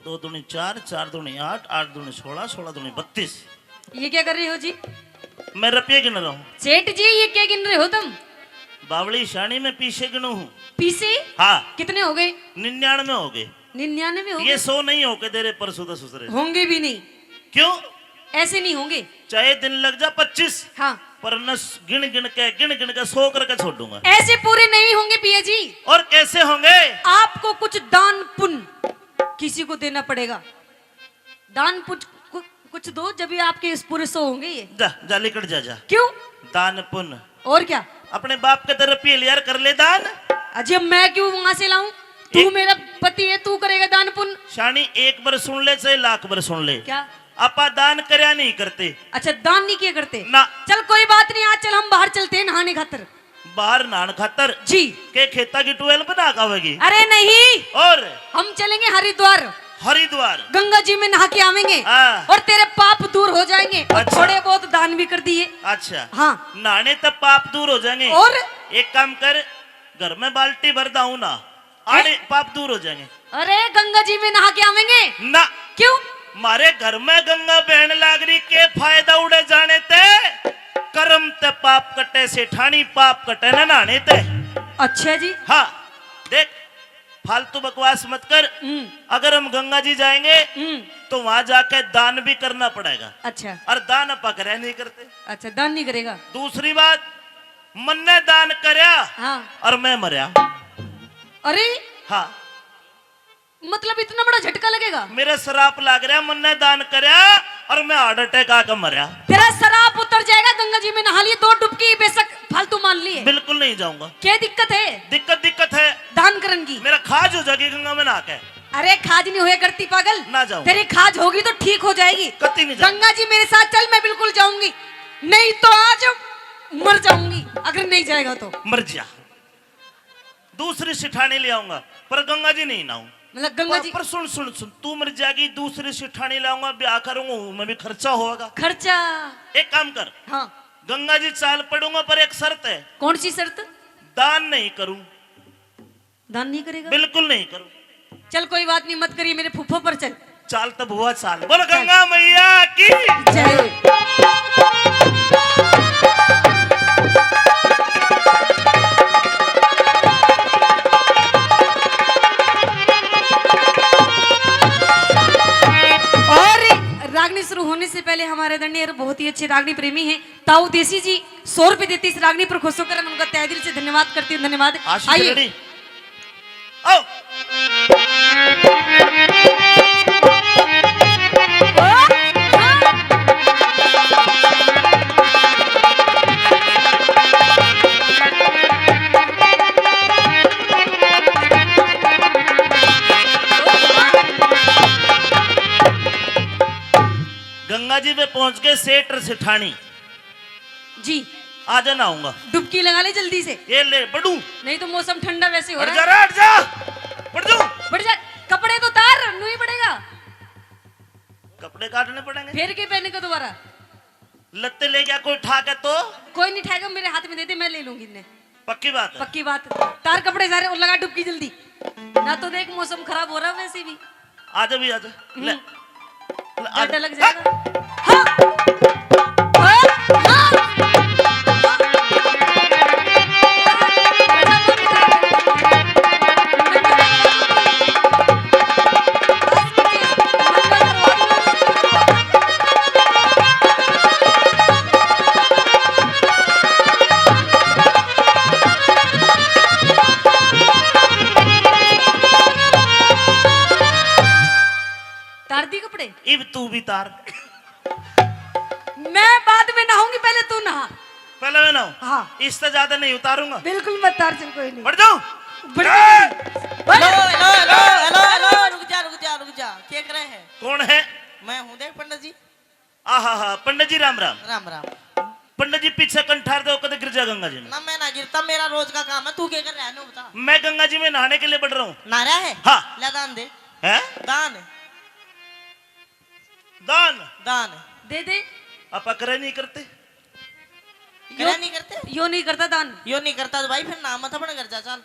दो दूनी चार, चार दूनी आठ, आठ दूनी 16, 16 दूनी 32। ये क्या कर रहे हो जी? मैं रुपये गिन रहा हूँ। सेठ जी ये क्या गिन रहे हो तुम? बावली शानी में पीछे गिनू हूँ। पीसे? हाँ। कितने हो गए? 99 हो गए। 99 हो ये गए? 100 नहीं होके दे रहे परसों दस उसरे। होंगे भी नहीं। क्यों? ऐसे नहीं होंगे। चाहे दिन लग जा 25, हाँ पर न गिन गिन के 100 करके छोड़ दूंगा। ऐसे पूरे नहीं होंगे पिया जी। और कैसे होंगे? आपको कुछ दान पुण्य किसी को देना पड़ेगा। दान पुण्य कुछ दो, जब भी आपके इस पूरे 100 होंगे ये। जा जा लिकट जा जा। क्यों? दान पुण्य। और क्या? अपने बाप के तरफ रुपये लिया कर ले दान। अजय मैं क्यों वहां से लाऊं? तू मेरा पति है, तू करेगा दान पुण्य। शानी एक बार सुन ले चाहे लाख बार सुन ले। क्या? आपा दान करया नहीं करते। अच्छा दान नहीं किया करते ना। चल कोई बात नहीं, आज चल हम बाहर चलते हैं नहाने खातर। बाहर नान खातर जी। के खेता की ट्यूबवेल बना कावेगी? अरे नहीं, और हम चलेंगे हरिद्वार। हरिद्वार गंगा जी में नहा के आवेंगे और तेरे पाप दूर हो जाएंगे। और अच्छा। थोड़े बहुत दान भी कर दिए। अच्छा हाँ नहाने तब पाप दूर हो जाएंगे। और एक काम कर, घर में बाल्टी भर दाऊ ना, आड़े पाप दूर हो जाएंगे। अरे गंगा जी में नहा के आवेंगे ना। क्यों? मारे घर में गंगा बहन लागरी के फायदा उड़े जाने ते, कर्म ते पाप कटे से ठानी पाप कटे न नहाने ते। अच्छा जी। हाँ देख फालतू बकवास मत कर। अगर हम गंगा जी जाएंगे तो वहां जाके दान भी करना पड़ेगा। अच्छा। और दान अपा करे नहीं करते। अच्छा दान नहीं करेगा। दूसरी बात, मन ने दान करया हाँ। और मैं मरया। अरे हाँ मतलब इतना बड़ा झटका लगेगा? मेरा शराप लाग रहा, मन ने दान करया और मैं हार्ट अटैक आकर मरया। तेरा शराब उतर जाएगा। गंगा जी में नहा लिए, 2 डुबकी बेशक फालतू मान लिए। बिल्कुल नहीं जाऊंगा। क्या दिक्कत है? दिक्कत है दान करन की। मेरा खाज हो जाएगी गंगा में नहा के। अरे खाज नहीं होया करती पागल। ना जाऊं। तेरी खाज होगी तो ठीक हो जाएगी। कतई नहीं जाऊंगा। गंगा जी मेरे साथ चल, मैं बिल्कुल जाऊंगी। नहीं तो आज मर जाऊंगी अगर नहीं जाएगा तो। मर जा। दूसरी सिठानी ले आऊंगा पर गंगा जी नहीं नहाऊं। मतलब गंगा जी पर सुन सुन सुन, तू मर जाएगी, दूसरी सिठानी लाऊंगा, ब्याह करूंगा, मैं भी खर्चा होगा। खर्चा? एक काम कर, हाँ गंगा जी चाल पड़ूंगा पर एक शर्त है। कौन सी शर्त? दान नहीं करूं। दान नहीं करेगा? बिल्कुल नहीं करूं। चल कोई बात नहीं, मत करिए, मेरे फुफ्फो पर चल। चाल तब हुआ चाल। बोल गंगा मैया की जय। रागनी शुरू होने से पहले हमारे दंडी बहुत ही अच्छे रागनी प्रेमी हैं ताऊ देसी जी 100 रुपए देती इस रागनी पर खुश होकर मैं उनका तहे दिल से धन्यवाद करती हूँ। धन्यवाद। आइए आओ। गंगा जी पे पहुंच के सेठ सिठानी जी आ जाना आऊंगा। डुबकी लगा ले जल्दी से। ये ले बढ़ू। नहीं तो मौसम ठंडा वैसे हो हट रहा जा है। हट जा बढ़ जाओ। बढ़ जा। कपड़े तो तार नहीं पड़ेगा। कपड़े काटने पड़ेंगे। फेर के पहने को दोबारा। लत्ते ले गया कोई ठा के तो? कोई नहीं ठाएगा, मेरे हाथ में दे दे, मैं ले लूंगी इन्हें। पक्की बात है। पक्की बात। तार कपड़े सारे और लगा डुबकी जल्दी। ना तो देख मौसम खराब हो रहा है वैसे भी। आजा भी आजा। ले डर लग जाएगा। हाँ। हाँ। हाँ। तार दी कपड़े? इब तू भी तार। मैं बाद में नहाऊंगी, पहले तू नहा। पहले मैं नहाऊं? हाँ। इससे ज्यादा नहीं उतारूंगा। बिल्कुल मत तार, चल कोई नहीं। बढ़ जाओ। Hello hello hello hello hello रुक जा रुक जा रुक जा। क्या कर रहे हैं? कौन है? मैं हूँ, देख पंडित जी। आहा हा पंडित जी राम राम। राम राम। पंडित जी पीछे कंठार दो कदे गिर जा गंगा जी में। ना मैं ना गिरता, मेरा रोज का काम है। तू क्या कर रहा है नो बता। मैं गंगा जी में नहाने के लिए बढ़ रहा हूँ। नारा है? हाँ। ले दान दे। है? दान दान दान दे दे। आप अकरे नहीं करते? क्या नहीं करते? यो नहीं करता दान। यो नहीं करता तो भाई फिर नाम मत अपने घर जा चल।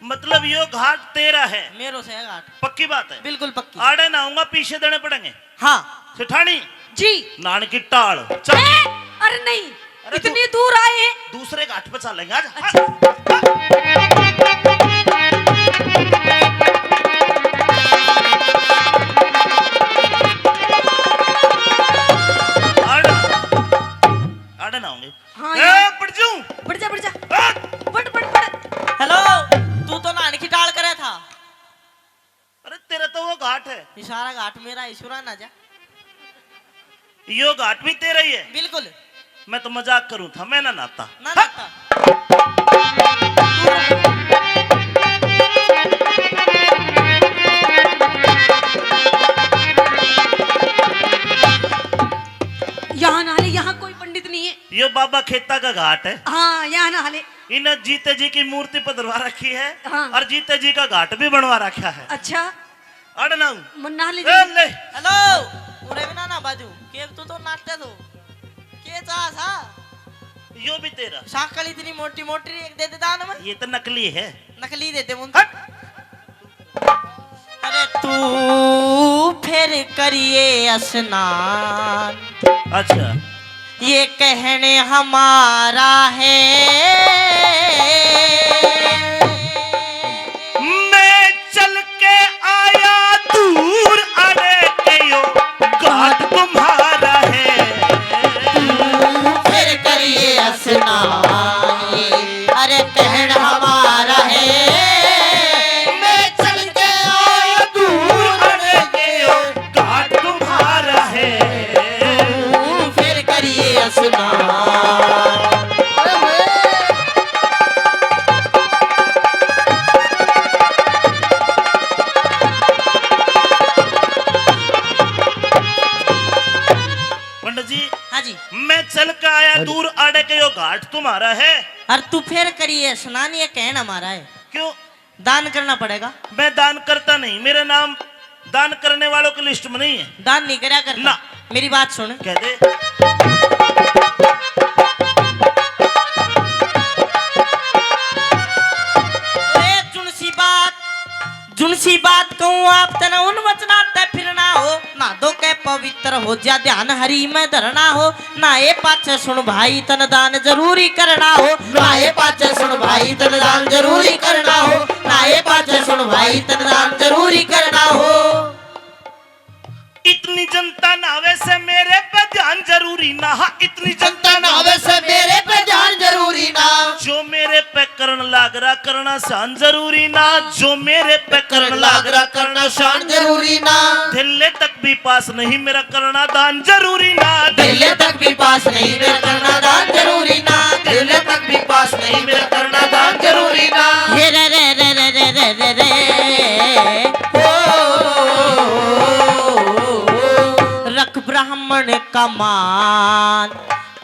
मतलब यो घाट तेरा है, मेरो से है घाट, पक्की बात है। बिल्कुल पक्की। आड़े ना आऊंगा, पीछे देने पड़ेंगे। हाँ सेठानी जी। नान की टाल चल। अरे नहीं, अरे इतनी दूर आए हैं। दूसरे घाट पे चलेंगे आज। अच्छा। आड़े आड़े ना आऊंगे। हाँ ए, यार। बढ़ जाऊं। बढ़ जा बढ़ जा, आ! बढ़। हेलो, तू तो नान की टाल करे था। अरे तेरा तो वो घाट है, इशारा घाट मेरा, ईश्वरा ना जा। यो घाट भी तेरा ही है। बिल्कुल मैं तो मजाक करूं था, मैं ना नाता। ना नाता। यहाँ नहा ले, यहाँ कोई पंडित नहीं है। यो बाबा खेता का घाट है। हाँ यहाँ नहा ले। इन जीते जी की मूर्ति पधरवा रखी है, हाँ। और जीते जी का घाट भी बनवा रखा है। अच्छा अड़ ना नहा ले। ले। हेलो, उड़े बिना ना बाजू के, तू तो नाटते तो के चाह सा यो भी तेरा। शाकल इतनी मोटी मोटी एक दे देता ना, मैं ये तो नकली है। नकली देते मुझे। हट। अरे तू फिर करिए स्नान, अच्छा ये कहने हमारा है। मैं चल के आया दूर, अरे के यो घाट तुम्हारा है। फिर करिए स्नान, अरे कहना हमारा है। मैं चल के आया दूर, अरे के यो घाट तुम्हारा है। फिर करिए स्नान। पंडित जी, हाँ जी। मैं चल के आया दूर, अरे के यो घाट तुम्हारा है। और तू फिर करिए स्नान, ये कहना हमारा है। क्यों? दान करना पड़ेगा। मैं दान करता नहीं, मेरा नाम दान करने वालों की लिस्ट में नहीं है। दान नहीं करा करता ना। मेरी बात सुन। कह दे। जुनसी बात कहूँ आप तना उन वचना तय फिर ना हो, ना दो के पवित्र हो जा ध्यान हरी में धरना हो, ना ये पाछे सुन भाई तन दान जरूरी करना हो, ना ये पाछे सुन भाई तन दान जरूरी करना हो, ना ये पाछे सुन भाई तन दान जरूरी करना हो। इतनी जनता नावे से मेरे पे ध्यान जरूरी ना, हाँ इतनी जनता नावे से मेरे पे ध्यान जरूरी ना, जो मेरे पे करण लाग रहा करना शान जरूरी ना, जो मेरे पे करण लाग रहा करना शान जरूरी ना, दिल्ली तक भी पास नहीं मेरा करना दान जरूरी ना, दिल्ली तक भी पास नहीं मेरा करना दान जरूरी ना, दिल्ली तक भी पास नहीं मेरा करना दान जरूरी ना। हे रे रे रे रे रे रे रे रे रख ब्राह्मण का मान,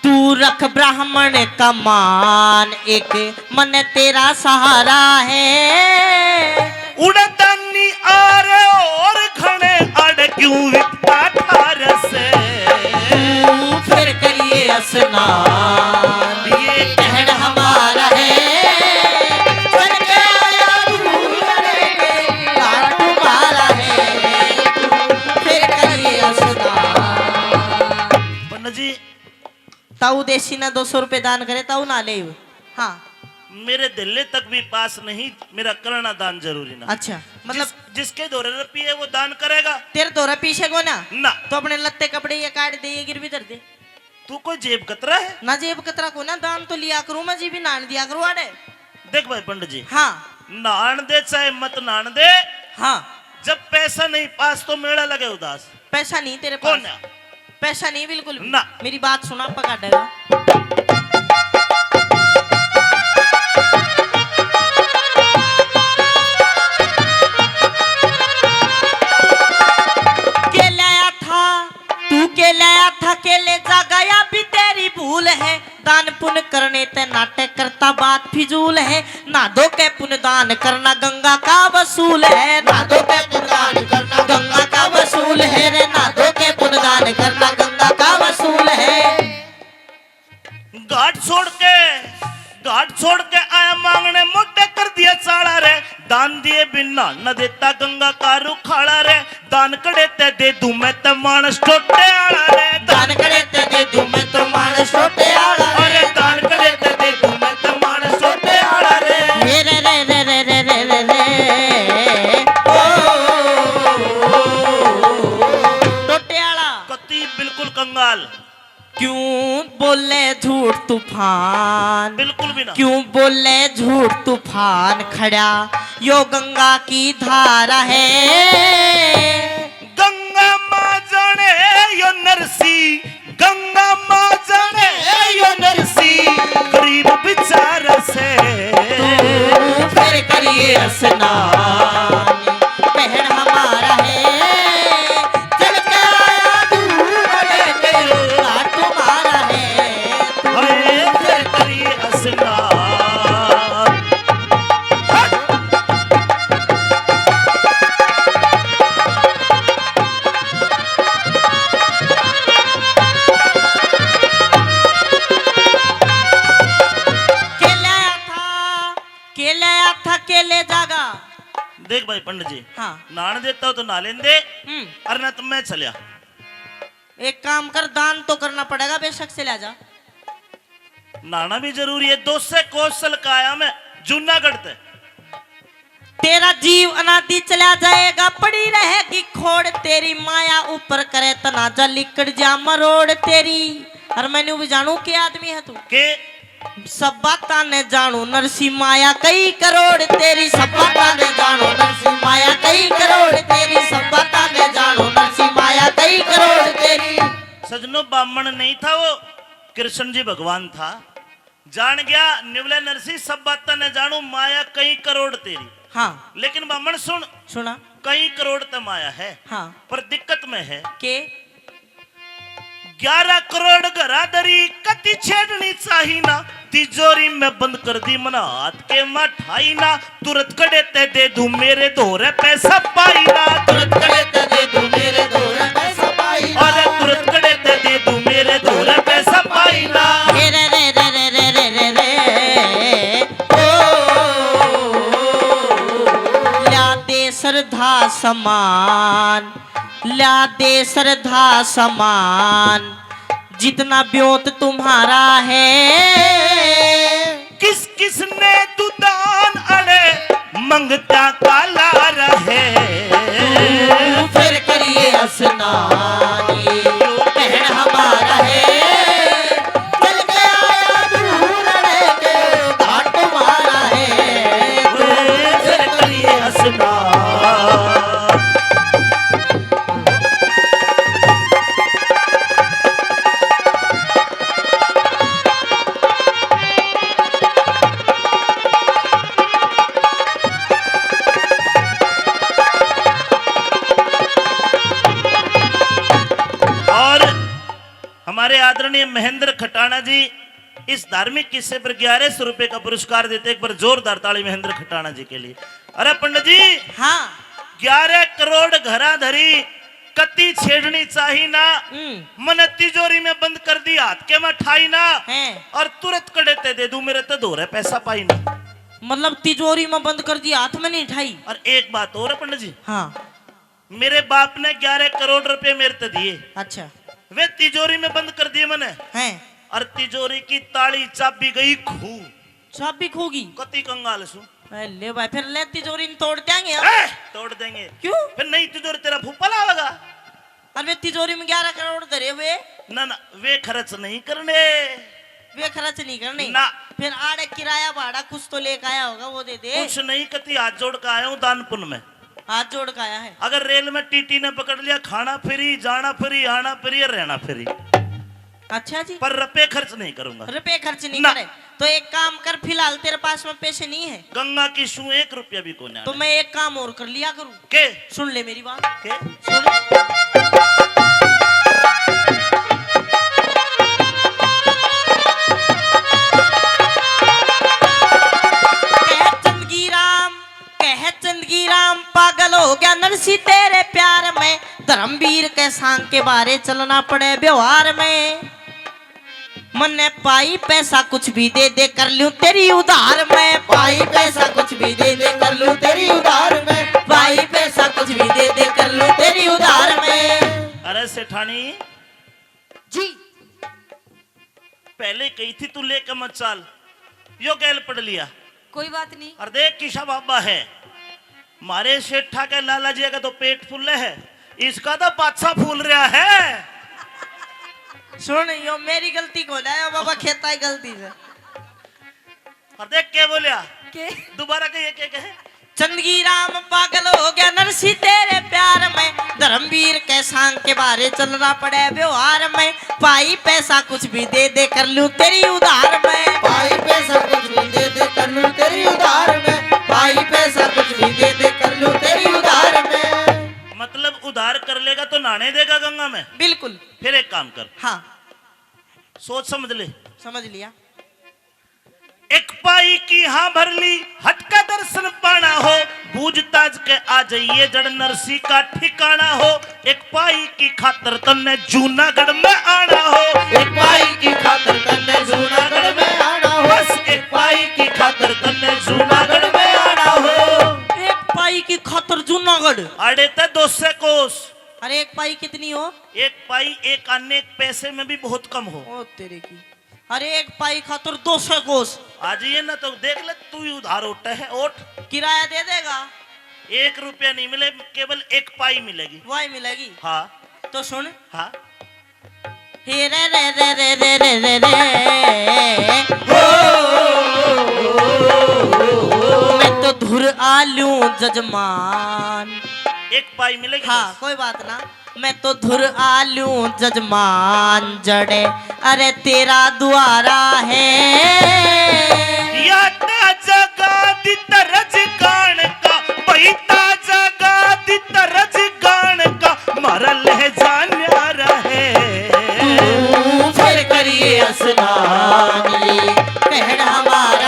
तू रख ब्राह्मण का मान, एक मन तेरा सहारा है। उड़तानी आ रहे और घने अड़ क्यों विकता ठार से, फिर करिए स्नान, ये कहन हमारा है। फिर के आया घाट तुम्हारा है, फिर करिए स्नान। पंडित जी, ताऊ देसी ना 200 रुपए दान करे ताऊ ना ले। हाँ मेरे दिल्ली तक भी पास नहीं मेरा करना दान जरूरी ना। अच्छा, मतलब जिसके दो रुपये है वो दान करेगा तेरे तोरा पीछे को ना, ना। तो अपने लत्ते कपड़े ये काट दे, ये गिरवी धर दे। तू कोई जेब कतरा है? ना जेब कतरा को ना, दान तो लिया करूं मैं, जी भी नान दिया करूं आड़े। देख भाई पंडित जी, हाँ नान दे चाहे मत नान दे, हाँ, जब पैसा नहीं पास तो मेरा लगे उदास। पैसा नहीं तेरे कौन पास? है? पैसा नहीं बिल्कुल भी। ना। मेरी बात सुना पका देगा। के लाया था तू, के लाया था, के ले जा गया भी तेरी भूल है। दान पुण्य करने ते नाटक करता बात फिजूल है, ना दो के पुण्य दान करना गंगा का वसूल है, ना दो के पुण्य दान करना गंगा का वसूल है रे, ना दो के पुण्य दान करना गंगा का वसूल है। घाट छोड़ के आया मांगने मोटे कर दिया चाड़ा रे, नान न देता गंगा का रुखाड़ा रे दान कड़े ते दे दूं मैं ते मानस टोटे आला रे दान करे ते दे दूं मैं तो मानस छोटे आला अरे दान कड़े ते दे दूं मैं ते मानस टोटे आला रे रे रे रे रे रे रे रे रे रे टोटे आला कति बिल्कुल कंगाल क्यों बोले झूठ तूफान बिल्कुल भी ना क्यों बोले झूठ तूफान खड़ा यो गंगा की धारा है गंगा माँ जाने यो नरसी गंगा माँ जाने यो नरसी गरीब बेचारा से तू फिर करिए स्नान बहन हमारा है चल के आया दूर लेके घाट तुम्हारा है हरे फिर करिए स्नान केले जागा देख भाई पंडित जी हाँ नान देता हो तो ना लेंदे अरे ना तो मैं चलिया एक काम कर दान तो करना पड़ेगा बेशक से ले जा नाना भी जरूरी है 200 कौशल का आया मैं जूनागढ़ ते तेरा जीव अनादि चला जाएगा पड़ी रहेगी खोड़ तेरी माया ऊपर करे तनाजा लिकड़ जा मरोड़ तेरी और मैंने भी जानू के आदमी है तू के सब बाता ने जानू नरसी माया कई करोड़ तेरी सब बाता ने जानू नरसी माया कई करोड़ तेरी सब बाता ने जानू नरसी माया कई करोड़ तेरी सजनो ब्राह्मण नहीं था वो कृष्ण जी भगवान था जान गया निवले नरसी सब बातें न जानू माया कई करोड़ तेरी हाँ लेकिन ब्राह्मण सुन सुना कई करोड़ तो माया है हाँ पर दिक्कत में है के 11 करोड़ घरादरी कति छेड़नी चाहिए ना तिजोरी में बंद कर दी मना हाथ के मठाई ना तुरंत कड़े ते दे दूं मेरे दोरे पैसा पाई ना तुरंत कड़े ते दे दूं मेरे दोरे पैसा पाई ना अरे तुरंत कड़े ते दे दूं मेरे दोरे पैसा पाई ना रे रे रे रे रे रे रे रे ला दे श्रद्धा समान ला दे श्रद्धा समान जितना ब्योत तुम्हारा है किस किस ने दुदान अड़े मंगता काला रहे फिर करिए स्नान बहन हमारा है चल के आया दूर लेके घाट तुम्हारा है फिर करिए स्नान हमारे आदरणीय महेंद्र खटाना जी इस धार्मिक किस्से पर 1100 रुपए का पुरस्कार देते। एक बार जोरदार ताली महेंद्र खटाना जी के लिए। अरे पंडित जी हाँ 11 करोड़ घरा धरी कति छेड़नी चाहिए ना मन तिजोरी में बंद कर दी हाथ के में ठाई ना है और तुरंत कड़े ते दे दूं मेरे तो दोरे पैसा पाई ना। मतलब तिजोरी में बंद कर दिया हाथ में नहीं ठाई। और एक बात और है पंडित जी हाँ मेरे बाप ने 11 करोड़ रुपए मेरे ते दिए अच्छा वे तिजोरी में बंद कर दिए मैंने है और तिजोरी की ताली चाबी गई खू चाबी खोगी कति कंगाल सु ले भाई फिर ले तिजोरी तोड़ देंगे तोड़ देंगे क्यों फिर नहीं तिजोरी तेरा फूफा लावेगा। अरे तिजोरी में 11 करोड़ धरे हुए ना ना वे खर्च नहीं करने वे खर्च नहीं करने ना फिर आड़े किराया भाड़ा कुछ तो लेकर आया होगा वो दे दे। कुछ नहीं कति हाथ जोड़ कर आया हूँ दानपुर में हाथ जोड़ कर आया है। अगर रेल में टीटी ने पकड़ लिया खाना फ्री जाना फ्री आना फ्री और रहना फ्री अच्छा जी पर रुपए खर्च नहीं करूंगा। रुपए खर्च नहीं ना। करे तो एक काम कर फिलहाल तेरे पास में पैसे नहीं है गंगा की शू 1 रुपया भी कोने तो मैं एक काम और कर लिया करूं। के सुन ले मेरी बात के सुन कह चंदगी राम पागल हो गया नरसी तेरे प्यार में धर्मवीर के सांग के बारे चलना पड़े व्यवहार में मन्ने पाई पैसा कुछ भी दे दे कर लूं तेरी उधार में, पाई पैसा कुछ भी दे दे कर लूं तेरी उधार में, पाई पैसा कुछ भी दे दे कर लूं तेरी उधार में। अरे सेठानी जी पहले कही थी तू लेके मत चाल, यो गैल पड़ लिया। कोई बात नहीं। और देख किशा बाबा है मारे सेठा के लाला जी का तो पेट फूल है, इसका तो पाछा फूल रहा है। सुन यो मेरी गलती को ना बाबा, खेता है गलती से। और देख क्या बोलिया, के दोबारा कहिए क्या कहे। चंदगी राम पागल हो गया नरसी तेरे प्यार में, धर्मवीर के सांग के बारे चलना पड़े व्यवहार में, पाई पैसा कुछ भी दे दे कर लूं तेरी उधार में, पाई पैसा कुछ भी दे दे कर लूं तेरी उधार में, पाई पैसा कुछ भी दे दे कर लूं तेरी उधार में। मतलब उधार कर लेगा तो नहाने देगा गंगा में। बिल्कुल। फिर एक काम कर, हाँ सोच समझ ले। समझ लिया। एक पाई की हाँ भर ली, हट का दर्शन पाना हो, बूझताज के आ जाइए जड़ नरसी का ठिकाना हो, एक पाई की खातर तन्ने जूनागढ़ में आना हो, एक पाई की खातर तन्ने जूनागढ़ में आना हो, बस एक पाई की खातर तन्ने जूनागढ़ में आना हो। एक पाई की खातर जूनागढ़। अड़े ते 200 कोस। अरे एक पाई कितनी हो? एक पाई एक आने एक पैसे में भी बहुत कम हो। ओ तेरे की। अरे एक पाई खातर 200 कोस। आ जाइए ना तो देख ले, तू ही उधार उठा है। ओट किराया दे देगा? 1 रुपया नहीं मिले, केवल एक पाई मिलेगी। वही मिलेगी। हाँ तो सुन। हाँ हे रे रे रे रे रे रे रे रे मैं तो धुर आलू जजमान। एक पाई मिलेगी। हाँ बस। कोई बात ना। मैं तो धुर आलू जजमान जड़े, अरे तेरा द्वारा है या जगा दी तरज गान का, बैठा जगा दी तरज गान का, मारा लहजा न्यारा है। फिर करिए स्नान ये कहना हमारा